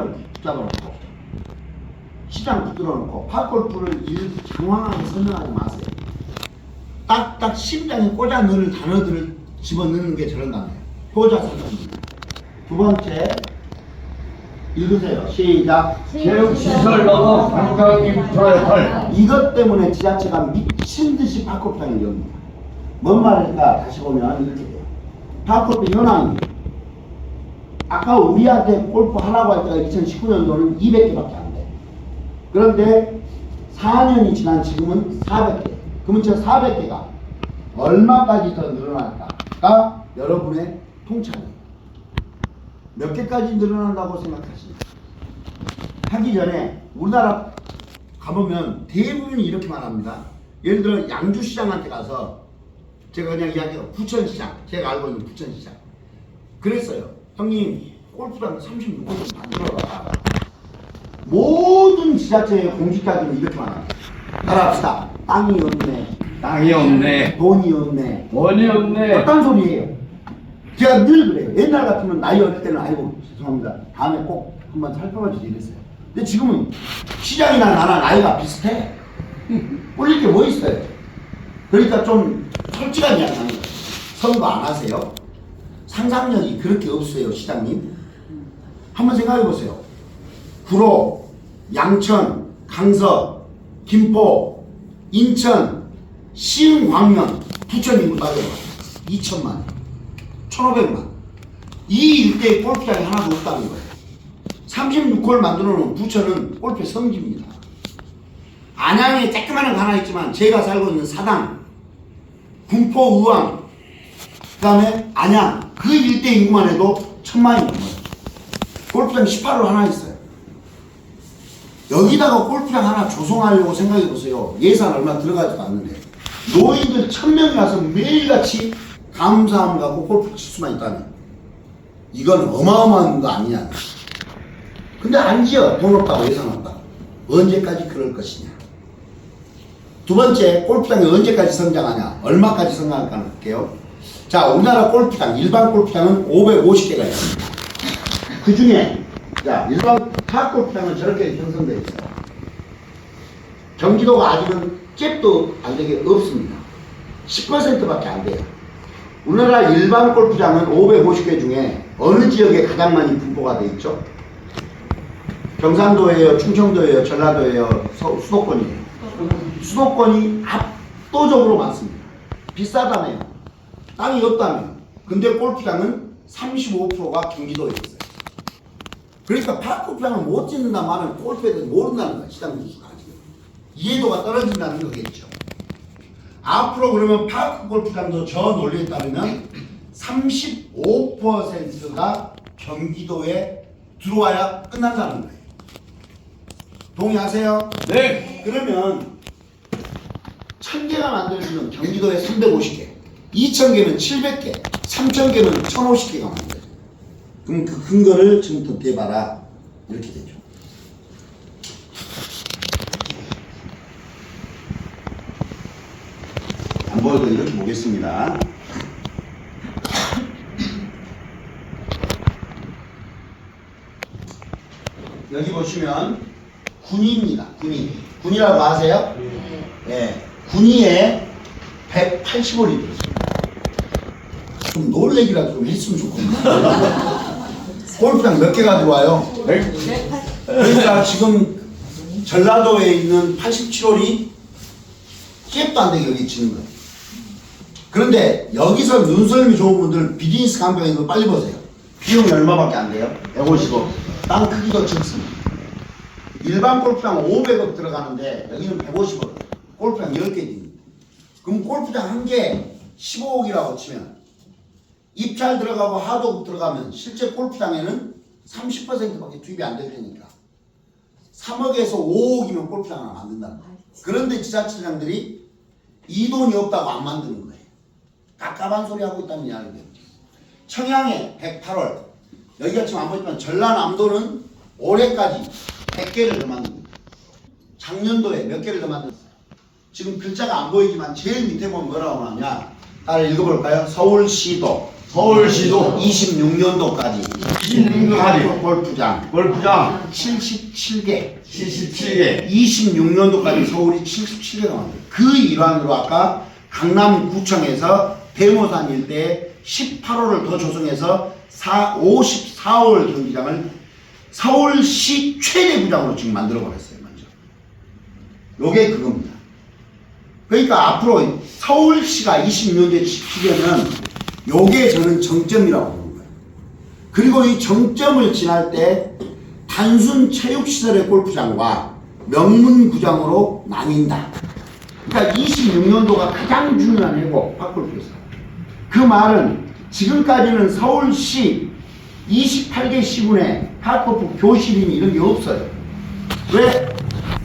시장을 붙잡아놓고 시장 붙들어놓고 파골프를 장황하게 설명하지 마세요. 딱딱 심장에 꽂아 넣을 단어들을 집어넣는 게 저런 단어예요. 효자 설명입니다. 두 번째 읽으세요. 시작. 체육시설 넘어 관광인프라의 헐. 이것 때문에 지자체가 미친듯이 파골프장을 엽니다. 뭔 말일까? 다시 보면 이렇게 돼요. 파골프 현황이 아까 우리한테 골프 하라고 할 때가 2019년도는 200개밖에 안 돼. 그런데 4년이 지난 지금은 400개. 그러면 저 400개가 얼마까지 더 늘어날까가 여러분의 통찰이에요. 몇 개까지 늘어난다고 생각하십니까? 하기 전에 우리나라 가보면 대부분이 이렇게 말합니다. 예를 들어 양주시장한테 가서 제가 그냥 이야기해요. 부천시장, 제가 알고 있는 부천시장 그랬어요. 형님 골프장 36호 좀 만들어라. 모든 지자체의 공직자들은 이렇게 말합니다. 따라합시다. 땅이 없네, 땅이 없네. 돈이 없네. 원이 없네. 어떤 소리예요? 제가 늘 그래요. 옛날 같으면 나이 어릴 때는 아이고 죄송합니다. 다음에 꼭 한번 살펴봐 주지 이랬어요. 근데 지금은 시장이나 나나 나이가 비슷해. 꿀릴 게 뭐 있어요? 그러니까 좀 솔직한 이야기 하는 거예요. 선거 안 하세요? 상상력이 그렇게 없어요, 시장님. 한번 생각해 보세요. 구로, 양천, 강서, 김포, 인천, 시흥, 광명, 부천 인구 따져봐. 2천만, 1,500만. 이 일대에 골프장이 하나도 없다는 거예요. 36홀 만들어 놓은 부천은 골프의 성지입니다. 안양에 조그마한 거 하나 있지만 제가 살고 있는 사당, 군포, 의왕, 그 다음에 안양 그 일대 인구만 해도 1,000만이 넘어요. 골프장 18홀 하나 있어요. 여기다가 골프장 하나 조성하려고 생각해 보세요. 예산 얼마 들어가지도 않는데 노인들 1,000명이 와서 매일같이 감사함을 갖고 골프 칠 수만 있다면 이건 어마어마한 거 아니냐. 근데 안 지어. 돈 없다고 예산 없다고. 언제까지 그럴 것이냐. 두 번째, 골프장이 언제까지 성장하냐, 얼마까지 성장할까 볼게요. 자, 우리나라 골프장, 일반 골프장은 550개가 있습니다. 그 중에, 자, 일반 타 골프장은 저렇게 형성되어 있어요. 경기도가 아직은 잽도 안 되게 없습니다. 10%밖에 안 돼요. 우리나라 일반 골프장은 550개 중에 어느 지역에 가장 많이 분포가 되어 있죠? 경상도예요, 충청도예요, 전라도예요, 수도권이에요. 수도권이 압도적으로 많습니다. 비싸다며요. 땅이 없다며. 근데 골프장은 35%가 경기도에 있어요. 그러니까 파골프장을 못 짓는다는 말은 골프에 대해서 모른다는 거야. 시장 누수가 지금. 이해도가 떨어진다는 거겠죠. 앞으로 그러면 파크 골프장도 저 논리에 따르면 35%가 경기도에 들어와야 끝난다는 거예요. 동의하세요? 네. 그러면 1,000개가 만들어지면 경기도에 350개, 2,000개면 700개, 3,000개면 1,050개가 만들어요. 그럼 그 근거를 지금부터 대봐라. 이렇게 되죠. 안 보여도 이렇게 보겠습니다. 여기 보시면 군위입니다. 군위. 군위라고 아세요? 네. 군위에 180원이 들었습니다. 좀 놀래기라도 좀 했으면 좋겠네요. 골프장 몇 개가 들어와요? 그러니까 지금 전라도에 있는 87홀이 잽도 안 되게 여기 치는 거예요. 그런데 여기서 눈썰미 좋은 분들 비즈니스 강변에 있는 거 빨리 보세요. 비용이 얼마밖에 안 돼요? 150억. 땅 크기도 적습니다. 일반 골프장 500억 들어가는데 여기는 150억. 골프장 10개 됩니다. 그럼 골프장 한 개 15억이라고 치면 입찰 들어가고 하도급 들어가면 실제 골프장에는 30%밖에 투입이 안 될 테니까 3억에서 5억이면 골프장 하나 만든다는 거예요. 그런데 지자체장들이 이 돈이 없다고 안 만드는 거예요. 깝깝한 소리 하고 있다는 이야기예요. 청양에 108월, 여기가 지금 안 보이지만 전라남도는 올해까지 100개를 더 만듭니다. 작년도에 몇 개를 더 만들었어요. 지금 글자가 안 보이지만 제일 밑에 보면 뭐라고 하냐. 따라 읽어볼까요? 서울시도 서울시도 26년도까지 26년도까지 골프장 골프장 77개 77개 26년도까지 서울이 77개가 만들어요. 그 일환으로 아까 강남구청에서 대모산 일대에 18호를 더 조성해서 54홀 경기장을 서울시 최대 구장으로 지금 만들어 버렸어요. 먼저 요게 그겁니다. 그러니까 앞으로 서울시가 26년도에 지키려면 요게 저는 정점이라고 보는 거예요. 그리고 이 정점을 지날 때 단순 체육시설의 골프장과 명문구장으로 나뉜다. 그러니까 26년도가 가장 중요한 해고 팝골프에서. 그 말은 지금까지는 서울시 28개 시군에 팝골프 교실이니 이런 게 없어요. 왜?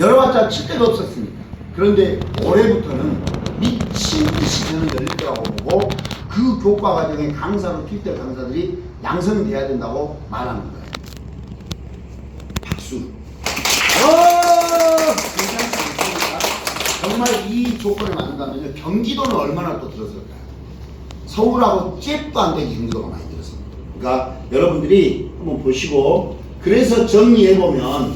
열어봤자 칠 데가 없었으니까. 그런데 올해부터는 미친 듯이 저는 열릴 거라고 보고 그 교과 과정에 강사로 투입될 강사들이 양성이 돼야 된다고 말하는 거예요. 박수. 괜찮지 않습니까? 정말 이 조건을 만든다면요, 경기도는 얼마나 또 들었을까요? 서울하고 잽도 안 되게 경기도가 많이 들었습니다. 그러니까 여러분들이 한번 보시고, 그래서 정리해보면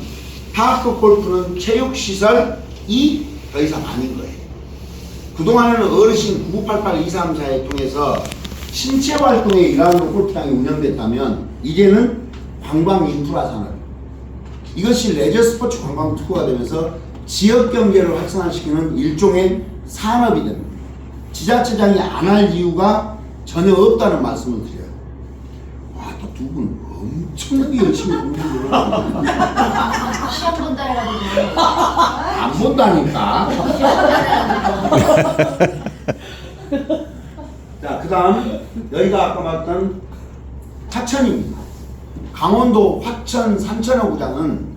파크 골프는 체육시설이 더 이상 아닌 거예요. 그동안에는 어르신 9988 234에 통해서 신체활동의 일환으로 골프장이 운영됐다면 이제는 관광 인프라 산업, 이것이 레저 스포츠 관광 투어가 되면서 지역 경제를 활성화시키는 일종의 산업이 됩니다. 지자체장이 안 할 이유가 전혀 없다는 말씀을 드려요. 와, 또 두 분 엄청나게 열심히 공부를 시험 본다 해가지고 안 본다니까. 자, 그 다음 여기가 아까 말했던 화천입니다. 강원도 화천 산천어 구장은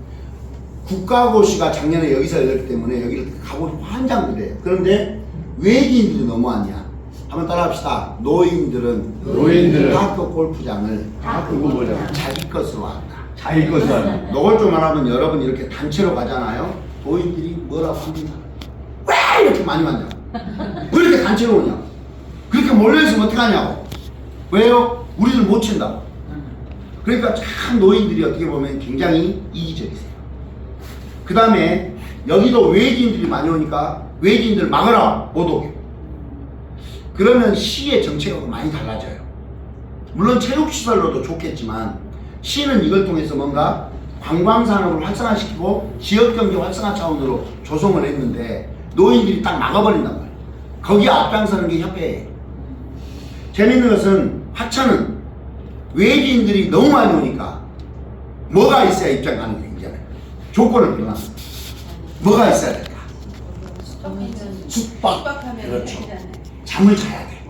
국가고시가 작년에 여기서 열렸기 때문에 여기를 가보면 환장들해요. 그런데 외지인들이 너무 많냐? 한번 따라합시다. 노인들은 파크 골프장을 다 그거 뭐냐 자기 것으로 한다. 자기 것이 아니야. 노골적만 하면 여러분 이렇게 단체로 가잖아요. 노인들이 뭐라고 합니다. 왜 이렇게 많이 왔냐? 왜 이렇게 단체로 오냐? 그렇게 몰려있으면 어떡하냐고. 왜요? 우리들 못 친다고. 그러니까 참 노인들이 어떻게 보면 굉장히 이기적이세요. 그 다음에 여기도 외지인들이 많이 오니까 외지인들 막으라, 못 오게. 그러면 시의 정책하고 많이 달라져요. 물론 체육시설로도 좋겠지만 시는 이걸 통해서 뭔가 관광산업을 활성화시키고 지역경제 활성화 차원으로 조성을 했는데 노인들이 딱 막아버린단 말이에요. 거기에 앞장서는 게 협회예요. 재밌는 것은 화천은 외지인들이 너무 많이 오니까 뭐가 있어야 입장 가능해요. 조건을 불러놨어요. 뭐가 있어야 될까? 숙박. 그렇죠. 잠을 자야 돼.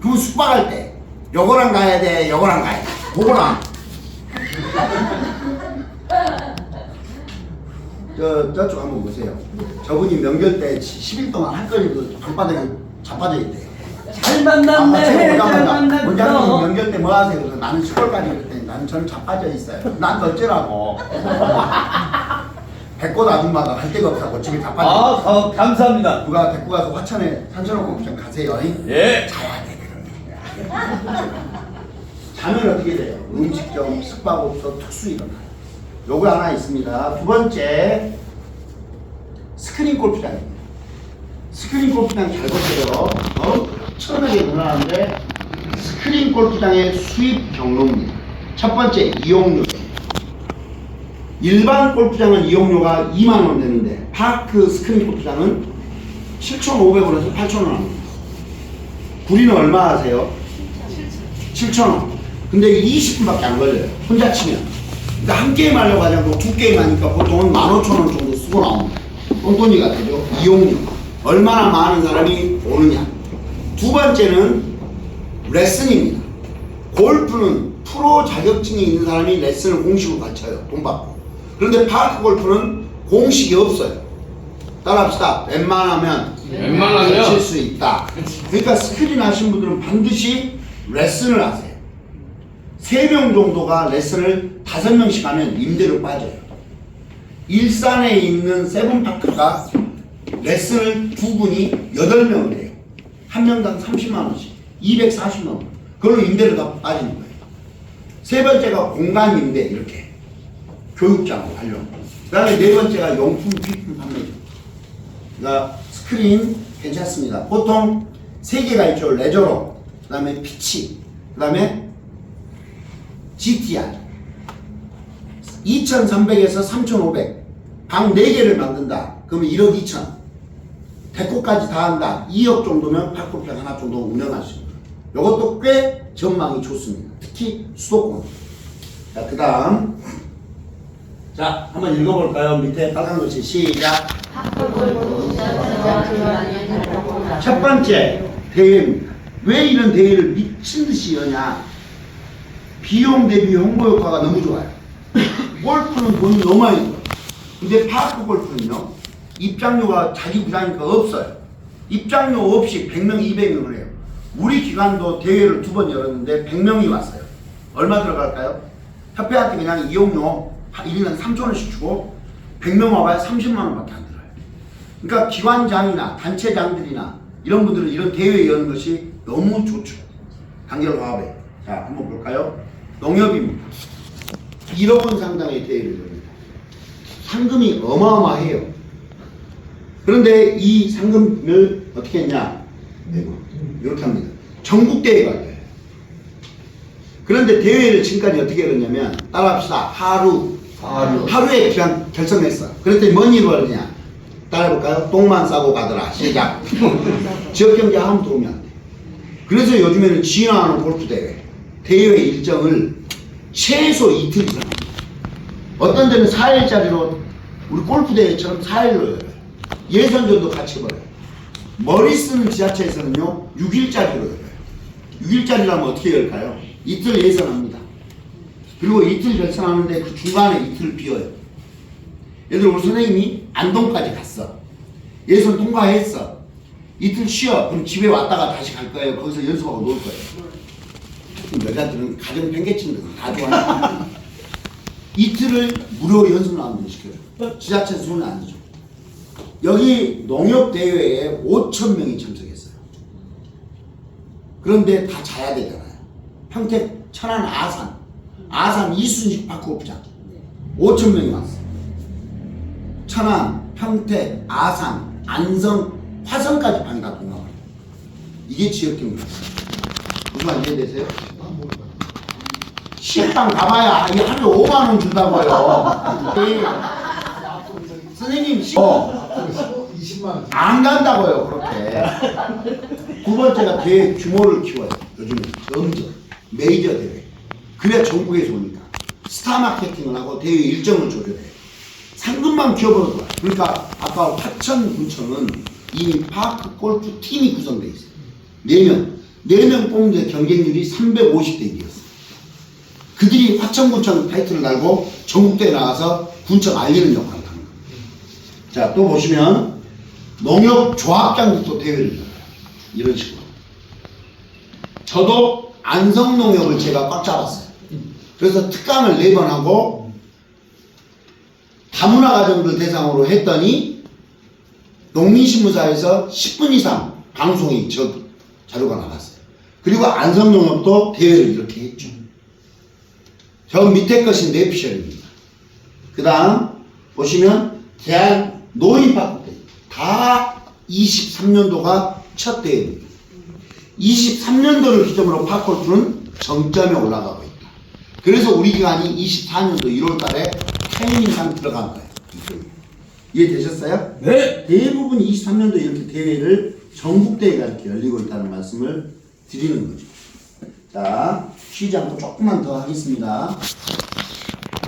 그럼 숙박할 때 요거랑 가야 돼, 요거랑 가야 돼. 그거랑 저쪽 한번 보세요. 저분이 명절 때 10일 동안 할 거리도 방바닥에 자빠져 있대요. 잘 만났네. 잘 원장님 만났어. 명절 때 뭐 하세요? 그래서 나는 10월까지 그랬더니 나는 저는 자빠져 있어요. 난 어쩌라고. 백꽃 아줌마가 갈 데가 없다고 집에 자빠져 있어요. 감사합니다. 누가 데리고 가서 화천에 산천어 골프장 가세요. 예. 자야 돼 그러면. 자면 어떻게 돼요? 음식점, 숙박업소 특수 일어나요. 요거 하나 있습니다. 두 번째 스크린 골프장입니다. 스크린 골프장 잘 보세요. 엄청나게 늘어나는데 스크린 골프장의 수입 경로입니다. 첫 번째 이용료. 일반 골프장은 이용료가 2만원 되는데 파크 스크린 골프장은 7,500원에서 8,000원 합니다. 구리는 얼마 하세요? 7,000원. 근데 20분밖에 안 걸려요. 혼자 치면. 그러니까 한 게임 하려고 하지 않고 두 게임 하니까 보통은 15,000원 정도 쓰고 나옵니다. 똥돈이가 되죠. 이용료. 얼마나 많은 사람이 오느냐. 두 번째는 레슨입니다. 골프는 프로 자격증이 있는 사람이 레슨을 공식으로 가르쳐요. 돈 받고. 그런데 파크 골프는 공식이 없어요. 따라합시다. 웬만하면 칠 수 있다. 그러니까 스크린 하신 분들은 반드시 레슨을 하세요. 3명 정도가 레슨을 5명씩 하면 임대료 빠져요. 일산에 있는 세븐파크가 레슨을 두 분이 8명을 해요. 한 명당 30만원씩 240만원. 그걸로 임대를 더 빠지는 거예요. 세 번째가 공간 임대, 이렇게. 교육장 관련. 그 다음에 네 번째가 용품, 비품 판매죠. 그러니까 스크린 괜찮습니다. 보통 세 개가 있죠. 레저로, 그 다음에 피치, 그 다음에 GTR. 2,300에서 3,500. 방 4개를 만든다. 그러면 1억 2천. 데코까지 다 한다. 2억 정도면 파크평 하나 정도 운영할 수 있습니다. 이것도 꽤 전망이 좋습니다. 특히 수도권. 자, 그 다음. 자, 한번 읽어볼까요? 밑에 빨간 글씨 시작. 첫 번째, 대회입니다. 왜 이런 대회를 미친 듯이 여냐? 비용 대비 홍보 효과가 너무 좋아요. 골프는 돈이 너무 많이 들어요. 근데 파크 골프는요, 입장료가 자기 부자니까 없어요. 입장료 없이 100명, 200명을 해요. 우리 기관도 대회를 2번 열었는데 100명이 왔어요. 얼마 들어갈까요? 협회한테 그냥 이용료 1인당 3,000원씩 주고 100명 와봐야 30만 원밖에 안 들어요. 그러니까 기관장이나 단체장들이나 이런 분들은 이런 대회 여는 것이 너무 좋죠. 단결 화합에. 자, 한번 볼까요? 농협입니다. 1억 원 상당의 대회를 열립니다. 상금이 어마어마해요. 그런데 이 상금을 어떻게 했냐? 이렇게 합니다. 전국대회가 열려요. 그런데 대회를 지금까지 어떻게 열었냐면, 따라합시다. 하루에 그냥 결성했어. 그랬더니 뭔 일을 하느냐? 따라해볼까요? 똥만 싸고 가더라. 시작. 지역경제 아무도 도움이 안 돼. 그래서 요즘에는 진화하는 골프대회, 대회 일정을 최소 이틀 이상 합니다. 어떤 데는 4일짜리로, 우리 골프대회처럼 4일로 열어요. 예선전도 같이 벌어요. 머리 쓰는 지자체에서는요, 6일짜리로 열어요. 6일짜리라면 어떻게 열까요? 이틀 예선합니다. 그리고 이틀 결선하는데 그 중간에 이틀 비어요. 예를 들어 우리 선생님이 안동까지 갔어. 예선 통과했어. 이틀 쉬어. 그럼 집에 왔다가 다시 갈 거예요. 거기서 연습하고 놀 거예요. 여자들은 가정 팽개치는 거 다 좋아해요. 이틀을 무료 연습을 안 시켜요. 지자체 손을 안 대죠. 여기 농협대회에 5,000명이 참석했어요. 그런데 다 자야 되잖아요. 평택, 천안, 아산 이순식 파크골프장 5,000명이 왔어요. 천안, 평택, 아산, 안성, 화성까지 방이 다 동남아요. 이게 지역경제입니다. 무슨 말 이해되세요? 식당 가봐야 이게 하루에 5만 원 준다고요. 선생님 20만 원. 안 간다고요. 그렇게. 두 번째가 대회 규모를 키워요. 요즘은 점점 메이저 대회. 그래야 전국에서 오니까 스타 마케팅을 하고 대회 일정을 조절해요. 상금만 키워버려도 좋아요. 그러니까 아까 화천 군청은 이미 파크 골프 팀이 구성되어 있어요. 4명 뽑는데 경쟁률이 350대 1이었어요. 그들이 화천군청 타이틀을 달고 전국대회 나가서 군청 알리는 역할을 하는 거예요. 자, 또 보시면 농협 조합장도 대회를 열어요. 이런 식으로. 저도 안성농협을 제가 꽉 잡았어요. 그래서 특강을 4번 하고 다문화 가정들 대상으로 했더니 농민신문사에서 10분 이상 방송이 자료가 나갔어요. 그리고 안성농협도 대회를 이렇게 했죠. 저 밑에 것이 내피셜입니다. 그 다음 보시면 대한 노인파크 대회 다 23년도가 첫 대회입니다. 23년도를 기점으로 파크골프는 정점에 올라가고 있다. 그래서 우리 기관이 24년도 1월 달에 태닝상 들어간 거예요. 이해되셨어요? 네. 대부분 23년도 이렇게 대회를 전국대회가 이렇게 열리고 있다는 말씀을 드리는 거죠. 자, 쉬지 않고 조금만 더 하겠습니다.